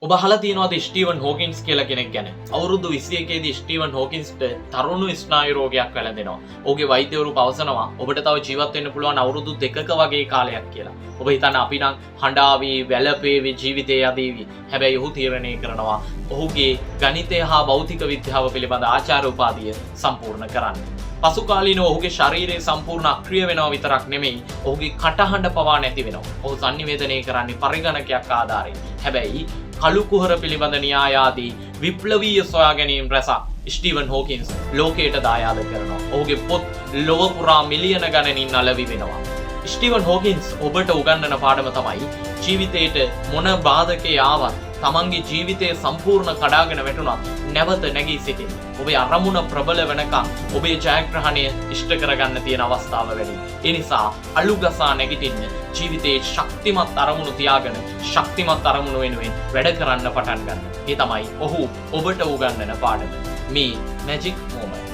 ඔබ අහලා තියෙනවද ස්ටීවන් හොකින්ස් කියලා කෙනෙක් ගැන? අවුරුදු 21 දී ස්ටීවන් හොකින්ස්ට තරුණ ස්නායු රෝගයක් වැළඳෙනවා. ඔහුගේ වෛද්‍යවරු පවසනවා ඔබට තව ජීවත් වෙන්න පුළුවන් අවුරුදු 2ක වගේ කාලයක් කියලා. ඔබ හිතන්න අපි නම් හඬාවි, වැළපේවි, ජීවිතේ යදීවි. හැබැයි ඔහු තීරණය කරනවා ඔහුගේ ගණිතය හා භෞතික විද්‍යාව පිළිබඳ ආචාර්ය උපාධිය සම්පූර්ණ කරන්න. පසු කාලීනව ඔහුගේ ශරීරය සම්පූර්ණ අක්‍රිය වෙනවා විතරක් නෙමෙයි ඔහුගේ කටහඬ පවා නැති වෙනවා. ඔහු සංනිවේදනය කරන්නේ පරිගණකයක් ආධාරයෙන්. හැබැයි කළු කුහර පිළිබඳ න්‍යාය ආදී විප්ලවීය සොයා ගැනීම් රැසක් ස්ටීවන් හොකින්ස් ලෝකයට දායාද කරනවා. ඔහුගේ පොත් ලොව පුරා මිලියන ගණනින් අලෙවි වෙනවා. ස්ටීවන් හොකින්ස් ඔබට උගන්වන පාඩම තමයි ජීවිතේට මොන බාධකේ ආවත් තමන්ගේ ජීවිතය සම්පූර්ණ කඩාගෙන වැටුණත් නැවත නැගී සිටින්න. ඔබේ අරමුණ ප්‍රබල වෙනකම් ඔබේ ජයග්‍රහණය ඉෂ්ට කරගන්න තියෙන අවස්ථාව වැඩි. ඒ නිසා අලුගසා නැගිටින්න ජීවිතයේ ශක්තිමත් අරමුණු තියාගෙන ශක්තිමත් අරමුණු වෙනුවෙන් වැඩ කරන්න පටන් ගන්න. ඒ තමයි ඔහු ඔබට උගන්වන පාඩම. මේ මැජික් මොමන්ට්.